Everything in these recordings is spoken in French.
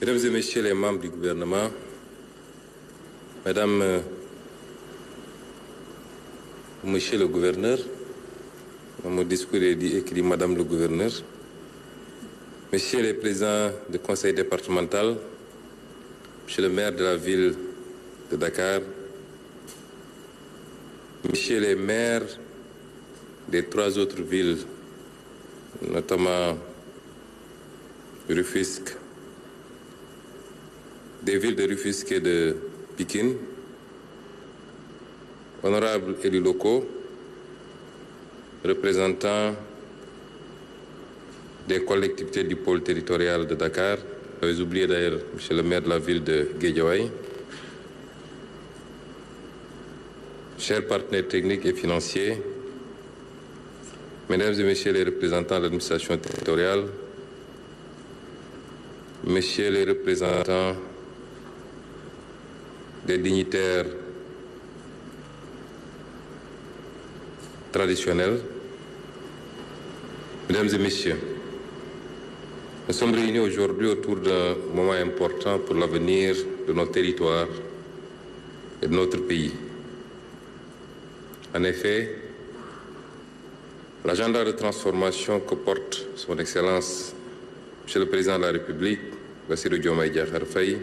Mesdames et Messieurs les membres du gouvernement, Madame, Monsieur le gouverneur, dans mon discours est écrit Madame le gouverneur, Messieurs les présidents du conseil départemental, Monsieur le maire de la ville de Dakar, Messieurs les maires des 3 autres villes, notamment Rufisque, des villes de Rufisque et de Pikine, honorables élus locaux, représentants des collectivités du pôle territorial de Dakar, j'avais oublié d'ailleurs monsieur le maire de la ville de Guédiawaye, chers partenaires techniques et financiers, Mesdames et Messieurs les représentants de l'administration territoriale, Messieurs les représentants des dignitaires traditionnels, Mesdames et Messieurs, nous sommes réunis aujourd'hui autour d'un moment important pour l'avenir de notre territoire et de notre pays. En effet, l'agenda de transformation que porte son Excellence, Monsieur le Président de la République, Bassirou Diomaye Diakhar Faye,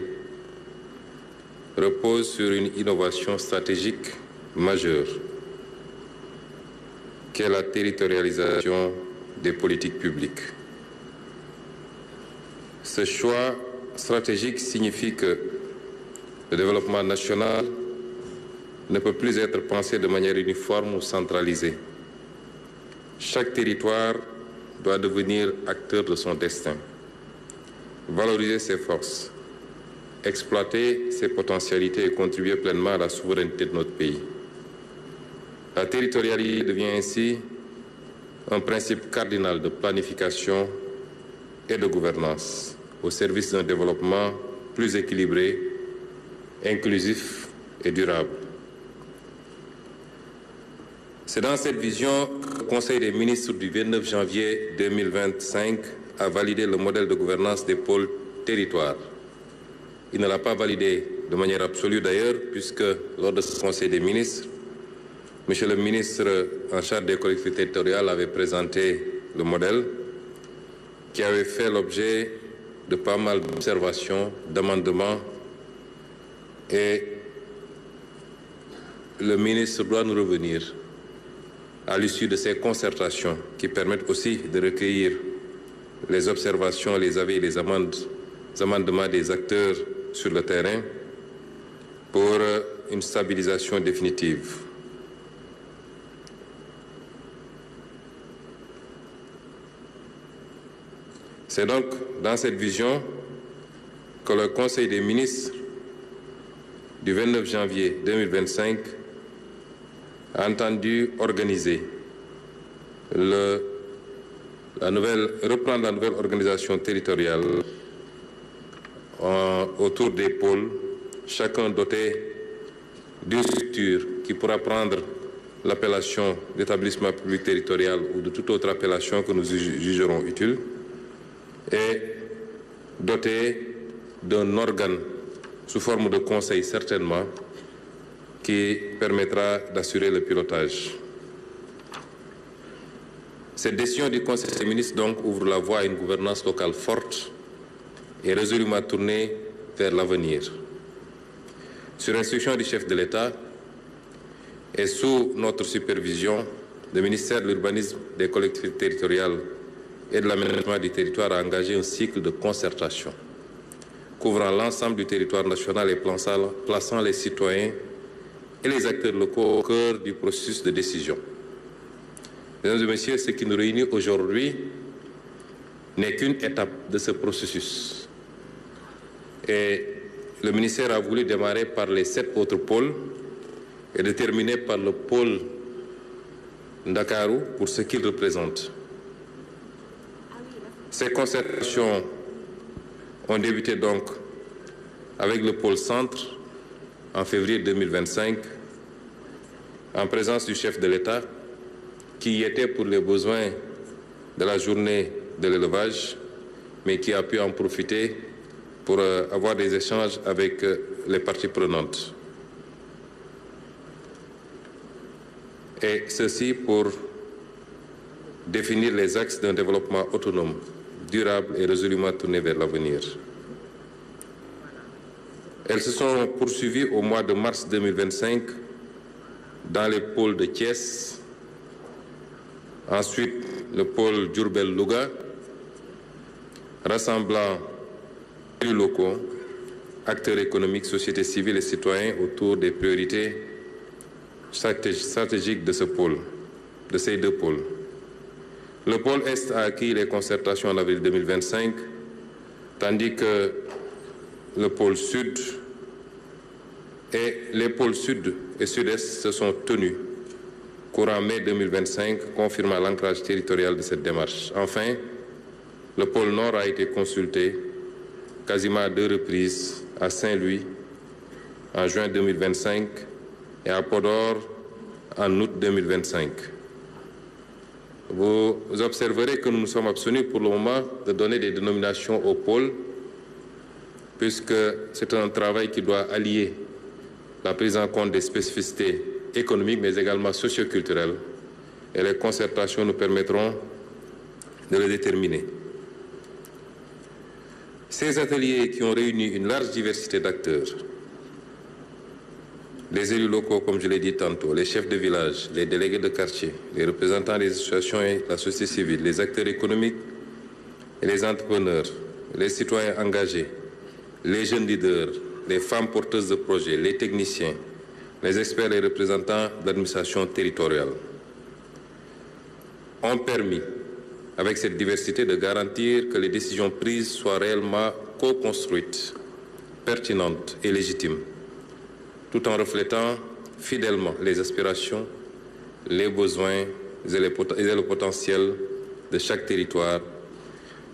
repose sur une innovation stratégique majeure, qui est la territorialisation des politiques publiques. Ce choix stratégique signifie que le développement national ne peut plus être pensé de manière uniforme ou centralisée. Chaque territoire doit devenir acteur de son destin, valoriser ses forces, exploiter ses potentialités et contribuer pleinement à la souveraineté de notre pays. La territorialité devient ainsi un principe cardinal de planification et de gouvernance au service d'un développement plus équilibré, inclusif et durable. C'est dans cette vision que le Conseil des ministres du 29 janvier 2025 a validé le modèle de gouvernance des pôles territoires. Il ne l'a pas validé de manière absolue d'ailleurs, puisque lors de ce Conseil des ministres, Monsieur le ministre en charge des collectivités territoriales avait présenté le modèle qui avait fait l'objet de pas mal d'observations, d'amendements, et le ministre doit nous revenir à l'issue de ces concertations qui permettent aussi de recueillir les observations, les avis et les amendements des acteurs sur le terrain pour une stabilisation définitive. C'est donc dans cette vision que le Conseil des ministres du 29 janvier 2025 a entendu organiser reprendre la nouvelle organisation territoriale autour des pôles, chacun doté d'une structure qui pourra prendre l'appellation d'établissement public territorial ou de toute autre appellation que nous jugerons utile, et doté d'un organe sous forme de conseil certainement, qui permettra d'assurer le pilotage. Cette décision du Conseil des ministres donc ouvre la voie à une gouvernance locale forte et résolument tournée vers l'avenir. Sur instruction du chef de l'État et sous notre supervision, le ministère de l'Urbanisme, des collectivités territoriales et de l'aménagement du territoire a engagé un cycle de concertation couvrant l'ensemble du territoire national et plaçant les citoyens et les acteurs locaux au cœur du processus de décision. Mesdames et messieurs, ce qui nous réunit aujourd'hui n'est qu'une étape de ce processus. Et le ministère a voulu démarrer par les 7 autres pôles et de terminer par le pôle Dakarou pour ce qu'il représente. Ces concertations ont débuté donc avec le pôle centre en février 2025, en présence du chef de l'État, qui y était pour les besoins de la journée de l'élevage, mais qui a pu en profiter pour avoir des échanges avec les parties prenantes. Et ceci pour définir les axes d'un développement autonome, durable et résolument tourné vers l'avenir. Elles se sont poursuivies au mois de mars 2025 dans les pôles de Thiès, ensuite le pôle Diourbel-Louga, rassemblant élus locaux, acteurs économiques, sociétés civiles et citoyens autour des priorités stratégiques de ce pôle, de ces deux pôles. Le pôle Est a acquis les concertations en avril 2025, tandis que le pôle Sud et les pôles Sud et Sud-Est se sont tenus courant mai 2025, confirmant l'ancrage territorial de cette démarche. Enfin, le pôle Nord a été consulté quasiment à 2 reprises à Saint-Louis en juin 2025 et à Podor en août 2025. Vous observerez que nous nous sommes abstenus pour le moment de donner des dénominations aux pôles, puisque c'est un travail qui doit allier la prise en compte des spécificités économiques, mais également socioculturelles, et les concertations nous permettront de le déterminer. Ces ateliers qui ont réuni une large diversité d'acteurs, les élus locaux, comme je l'ai dit tantôt, les chefs de village, les délégués de quartier, les représentants des associations et la société civile, les acteurs économiques et les entrepreneurs, les citoyens engagés, les jeunes leaders, les femmes porteuses de projets, les techniciens, les experts et représentants de l'administration territoriale ont permis, avec cette diversité, de garantir que les décisions prises soient réellement co-construites, pertinentes et légitimes, tout en reflétant fidèlement les aspirations, les besoins et le potentiel de chaque territoire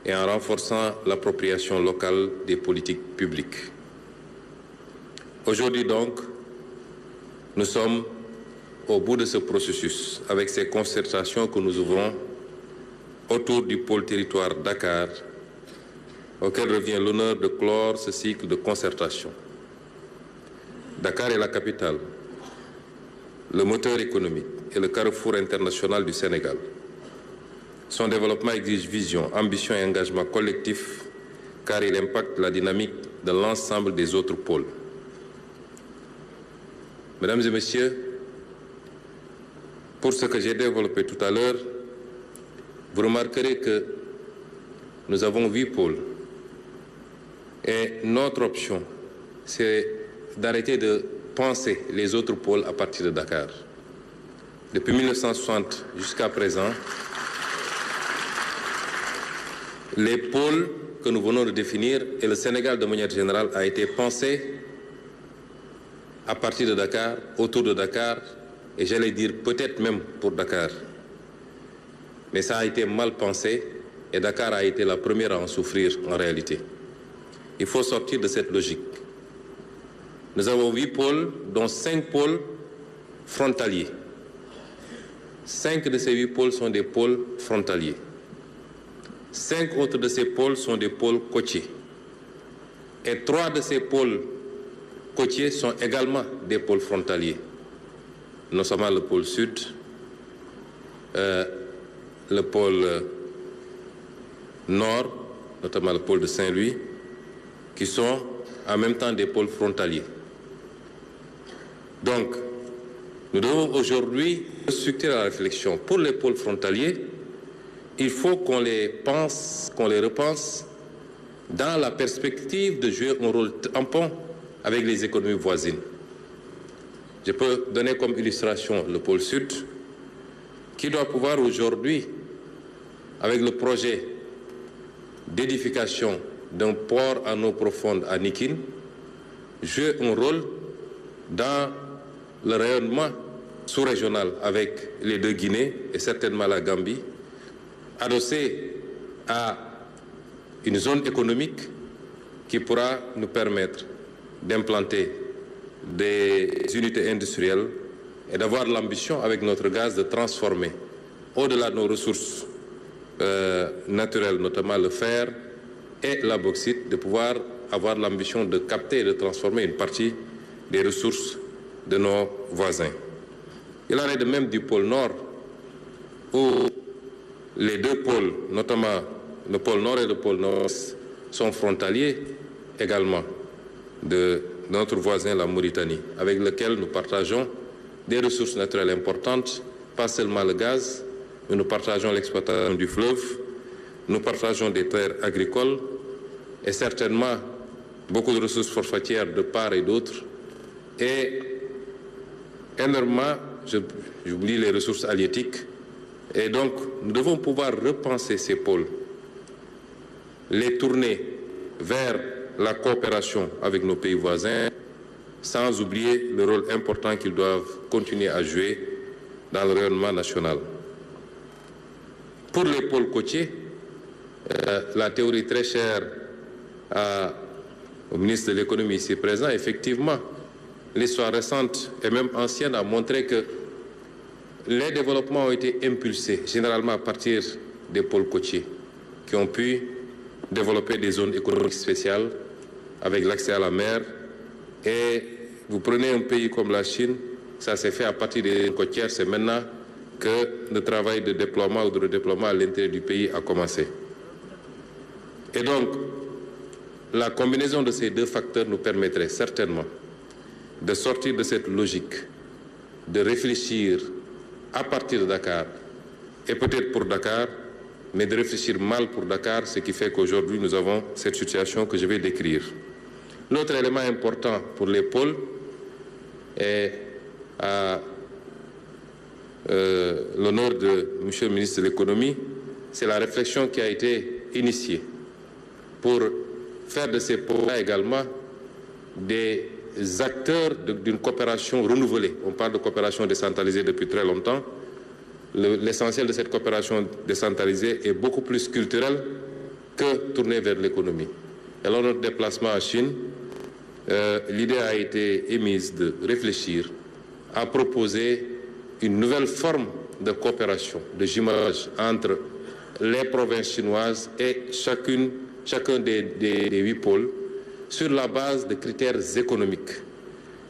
et en renforçant l'appropriation locale des politiques publiques. Aujourd'hui donc, nous sommes au bout de ce processus avec ces concertations que nous ouvrons autour du pôle territoire Dakar, auquel revient l'honneur de clore ce cycle de concertation. Dakar est la capitale, le moteur économique et le carrefour international du Sénégal. Son développement exige vision, ambition et engagement collectif, car il impacte la dynamique de l'ensemble des autres pôles. Mesdames et messieurs, pour ce que j'ai développé tout à l'heure, vous remarquerez que nous avons 8 pôles. Et notre option, c'est d'arrêter de penser les autres pôles à partir de Dakar. Depuis 1960 jusqu'à présent, les pôles que nous venons de définir et le Sénégal de manière générale a été pensé à partir de Dakar, autour de Dakar, et j'allais dire peut-être même pour Dakar. Mais ça a été mal pensé et Dakar a été la première à en souffrir en réalité. Il faut sortir de cette logique. Nous avons 8 pôles, dont 5 pôles frontaliers. 5 de ces 8 pôles sont des pôles frontaliers. 5 autres de ces pôles sont des pôles côtiers. Et 3 de ces pôles côtiers sont également des pôles frontaliers, notamment le pôle sud, le pôle nord, notamment le pôle de Saint-Louis, qui sont en même temps des pôles frontaliers. Donc, nous devons aujourd'hui structurer la réflexion. Pour les pôles frontaliers, il faut qu'on les pense, qu'on les repense dans la perspective de jouer un rôle tampon avec les économies voisines. Je peux donner comme illustration le pôle sud, qui doit pouvoir aujourd'hui, avec le projet d'édification d'un port en eau profonde à Nikin, jouer un rôle dans le rayonnement sous-régional avec les 2 Guinées et certainement la Gambie, adossé à une zone économique qui pourra nous permettre d'implanter des unités industrielles et d'avoir l'ambition avec notre gaz de transformer, au-delà de nos ressources naturelles, notamment le fer et la bauxite, de pouvoir avoir l'ambition de capter et de transformer une partie des ressources de nos voisins. Il en est de même du pôle Nord, où les deux pôles, notamment le pôle Nord et le pôle Nord-Est, sont frontaliers également de notre voisin, la Mauritanie, avec lequel nous partageons des ressources naturelles importantes, pas seulement le gaz, mais nous partageons l'exploitation du fleuve, nous partageons des terres agricoles et certainement beaucoup de ressources forfaitières de part et d'autre, et énormément, j'oublie les ressources halieutiques, et donc nous devons pouvoir repenser ces pôles, les tourner vers la coopération avec nos pays voisins, sans oublier le rôle important qu'ils doivent continuer à jouer dans le rayonnement national. Pour les pôles côtiers, la théorie très chère au ministre de l'économie ici présent, effectivement, l'histoire récente et même ancienne a montré que les développements ont été impulsés généralement à partir des pôles côtiers qui ont pu développer des zones économiques spéciales avec l'accès à la mer. Et vous prenez un pays comme la Chine, ça s'est fait à partir des zones côtières, c'est maintenant que le travail de déploiement ou de redéploiement à l'intérieur du pays a commencé. Et donc, la combinaison de ces deux facteurs nous permettrait certainement de sortir de cette logique, de réfléchir à partir de Dakar, et peut-être pour Dakar, mais de réfléchir mal pour Dakar, ce qui fait qu'aujourd'hui nous avons cette situation que je vais décrire. L'autre élément important pour les pôles est à l'honneur de M. le ministre de l'économie, c'est la réflexion qui a été initiée pour faire de ces pôles également des acteurs d'une coopération renouvelée. On parle de coopération décentralisée depuis très longtemps. L'essentiel de cette coopération décentralisée est beaucoup plus culturel que tourné vers l'économie. Et lors de notre déplacement en Chine, l'idée a été émise de réfléchir à proposer une nouvelle forme de coopération, de jumelage entre les provinces chinoises et chacun des 8 pôles sur la base de critères économiques.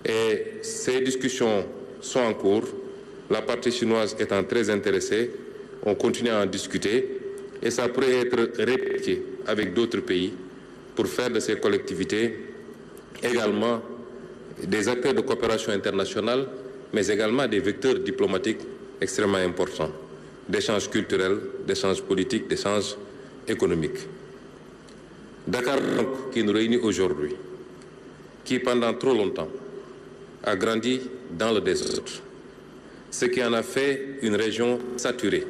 Et ces discussions sont en cours. La partie chinoise étant très intéressée, on continue à en discuter et ça pourrait être répliqué avec d'autres pays pour faire de ces collectivités également des acteurs de coopération internationale, mais également des vecteurs diplomatiques extrêmement importants, d'échanges culturels, d'échanges politiques, d'échanges économiques. Dakar, donc, qui nous réunit aujourd'hui, qui pendant trop longtemps a grandi dans le désordre, ce qui en a fait une région saturée.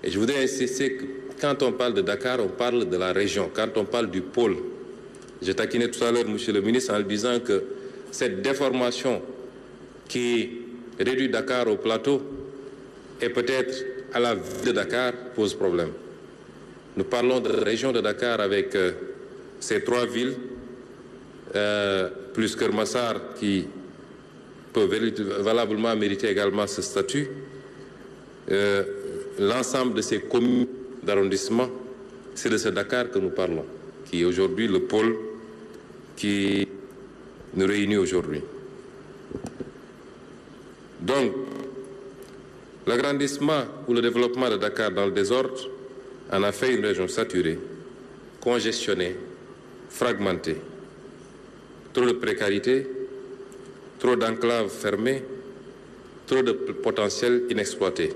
Et je voudrais insister que quand on parle de Dakar, on parle de la région. Quand on parle du pôle, j'ai taquiné tout à l'heure M. le ministre en lui disant que cette déformation qui réduit Dakar au plateau et peut-être à la ville de Dakar pose problème. Nous parlons de la région de Dakar avec ces 3 villes, plus Kermassar qui peut valablement mériter également ce statut. L'ensemble de ces communes d'arrondissement, c'est de ce Dakar que nous parlons, qui est aujourd'hui le pôle qui nous réunit aujourd'hui. Donc, l'agrandissement ou le développement de Dakar dans le désordre en a fait une région saturée, congestionnée, fragmentée. Trop de précarité, trop d'enclaves fermées, trop de potentiel inexploité.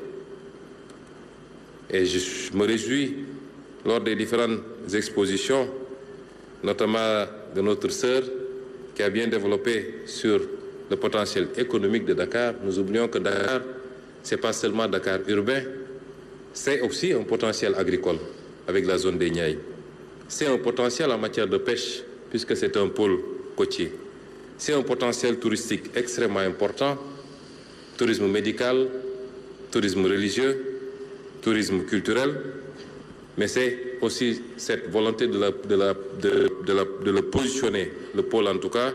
Et je me réjouis, lors des différentes expositions, notamment de notre sœur, qui a bien développé sur le potentiel économique de Dakar. Nous oublions que Dakar, ce n'est pas seulement Dakar urbain, c'est aussi un potentiel agricole avec la zone des Niayes. C'est un potentiel en matière de pêche, puisque c'est un pôle côtier. C'est un potentiel touristique extrêmement important, tourisme médical, tourisme religieux, tourisme culturel, mais c'est aussi cette volonté de le positionner, le pôle en tout cas,